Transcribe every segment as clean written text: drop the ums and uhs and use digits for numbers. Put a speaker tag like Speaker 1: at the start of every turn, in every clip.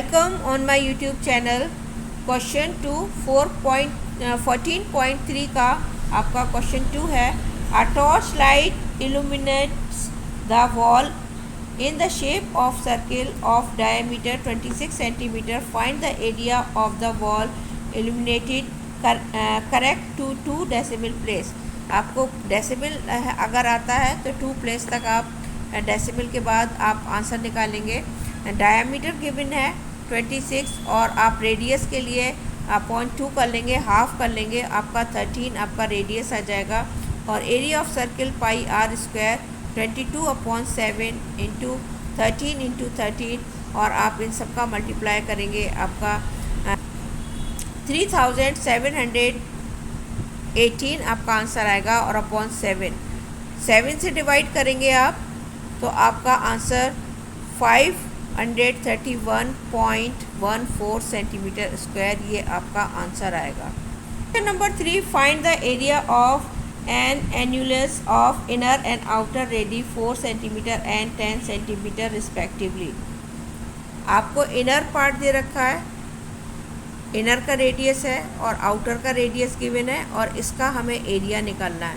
Speaker 1: Welcome on my YouTube channel. Question 2 14.3 का आपका question 2 है. A torch light illuminates the wall in the shape of circle of diameter 26 cm. Find the area of the wall illuminated. Correct to 2 decimal place. आपको decimal अगर आता है तो 2 place तक आप डेसिमल के बाद आप आंसर निकालेंगे. डायामीटर गिवन है 26 और आप रेडियस के लिए 0.2 कर लेंगे, हाफ कर लेंगे, आपका 13 आपका रेडियस आ जाएगा. और area of circle pi r square 22/7 into 13 into 13 और आप इन सब का मल्टीप्लाई करेंगे, आपका 3718 आपका आंसर आएगा. और अपॉन 7 से डिवाइड करेंगे आप तो आपका आंसर 531.14 सेंटीमीटर स्क्वायर ये आपका आंसर आएगा. Number 3, find the area of an annulus of inner and outer radii 4 centimetre and 10 centimetre respectively. आपको इनर पार्ट दे रखा है, इनर का रेडियस है और आउटर का रेडियस गिवन है और इसका हमें एरिया निकालना है.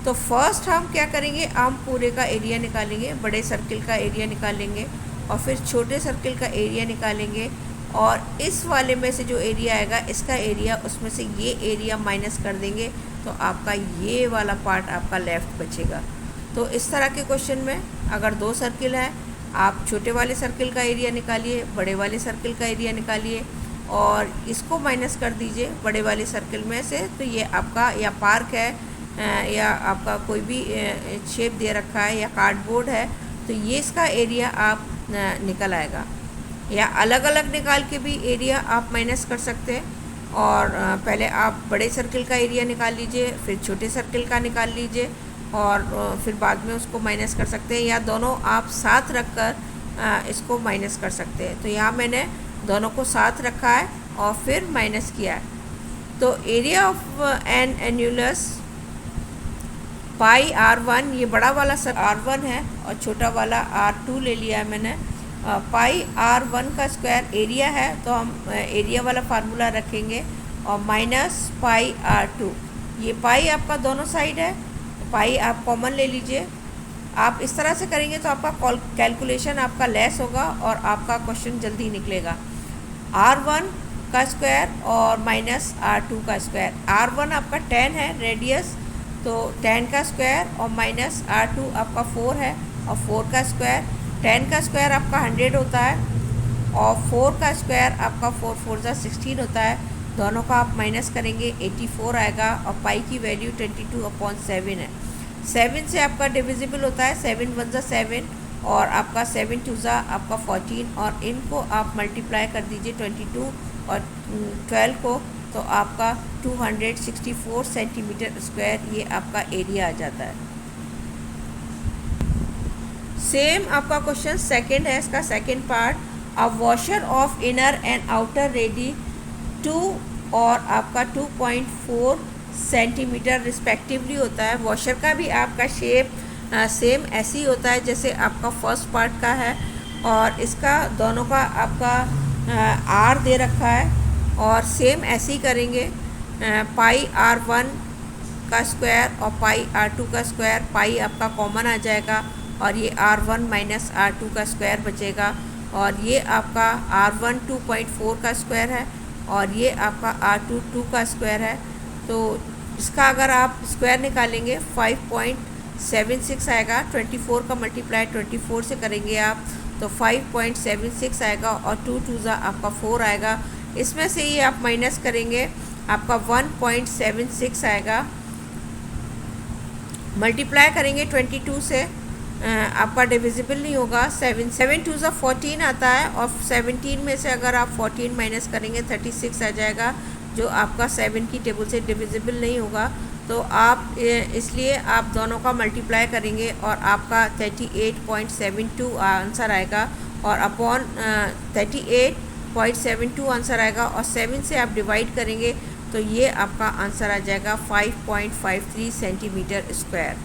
Speaker 1: तो फर्स्ट हम क्या करेंगे, हम पूरे का एरिया निकालेंगे, बड़े सर्किल का एरिया निकालेंगे और फिर छोटे सर्किल का एरिया निकालेंगे और इस वाले में से जो एरिया आएगा इसका एरिया, उसमें से ये एरिया माइनस कर देंगे तो आपका ये वाला पार्ट आपका लेफ़्ट बचेगा. तो इस तरह के क्वेश्चन में अगर 2 सर्किल है, आप छोटे वाले सर्किल का एरिया निकालिए, बड़े वाले सर्किल का एरिया निकालिए और इसको माइनस कर दीजिए बड़े वाले सर्किल में से. तो ये आपका या पार्क है या आपका कोई भी शेप दे रखा है या कार्डबोर्ड है तो ये इसका एरिया आप निकल आएगा. या अलग अलग निकाल के भी एरिया आप माइनस कर सकते हैं. और पहले आप बड़े सर्किल का एरिया निकाल लीजिए, फिर छोटे सर्किल का निकाल लीजिए और फिर बाद में उसको माइनस कर सकते हैं, या दोनों आप साथ रखकर इसको माइनस कर सकते हैं. तो यहाँ मैंने दोनों को साथ रखा है और फिर माइनस किया है. तो area of an annulus pi R1, ये बड़ा वाला R1 है और छोटा वाला R2 ले लिया है मैंने. पाई R1 का स्क्वायर एरिया है तो हम एरिया वाला फार्मूला रखेंगे और माइनस पाई R2. ये पाई आपका दोनों साइड है, पाई आप कॉमन ले लीजिए. आप इस तरह से करेंगे तो आपका कैलकुलेशन आपका लेस होगा और आपका क्वेश्चन जल्दी निकलेगा. R1 का स्क्वायर और माइनस R2 का स्क्वायर. R1 आपका 10 है रेडियस, तो 10 का स्क्वायर और माइनस R2 आपका 4 है और 4 का स्क्वायर. 10 का स्क्वायर आपका 100 होता है और 4 का स्क्वायर आपका 4 4 16 होता है. दोनों का आप माइनस करेंगे 84 आएगा और पाई की वैल्यू 22/7 है. 7 से आपका डिविजिबल होता है, 7 1 7 और आपका 7 2 आपका 14 और इनको आप मल्टीप्लाई कर दीजिए 22 और 12 को तो आपका 264 सेंटीमीटर स्क्वायर ये आपका एरिया आ जाता है. सेम आपका क्वेश्चन सेकंड है, इसका second part. A washer of inner and outer ready 2 और आपका 2.4 सेंटीमीटर रिस्पेक्टिवली होता है. वॉशर का भी आपका शेप सेम ऐसे ही होता है जैसे आपका फर्स्ट पार्ट का है और इसका दोनों का आपका आर दे रखा है और सेम ऐसे ही करेंगे. पाई R1 का स्क्वायर और पाई R2 का स्क्वायर, पाई आपका कॉमन आ जाएगा और ये R1 माइनस R2 का स्क्वायर बचेगा. और ये आपका R1 2.4 का स्क्वायर है और ये आपका R2 2 का स्क्वायर है. तो इसका अगर आप स्क्वायर निकालेंगे 5.76 आएगा. 24 का मल्टीप्लाई 24 से करेंगे आप तो 5.76 आएगा और 2 2 आपका 4 आएगा. इसमें से ये आप माइनस करेंगे आपका 1.76 आएगा. मल्टीप्लाई करेंगे 22 से, आपका डिविजिबल नहीं होगा. 7 2 14 आता है और 17 में से अगर आप 14 माइनस करेंगे 36 आ जाएगा जो आपका 7 की टेबल से डिविजिबल नहीं होगा. तो आप इसलिए आप दोनों का मल्टीप्लाई करेंगे और आपका 38.72 आंसर आएगा और अपॉन 38.72 आंसर आएगा और 7 से आप डिवाइड करेंगे तो ये आपका आंसर आ जाएगा 5.53 सेंटीमीटर स्क्वायर.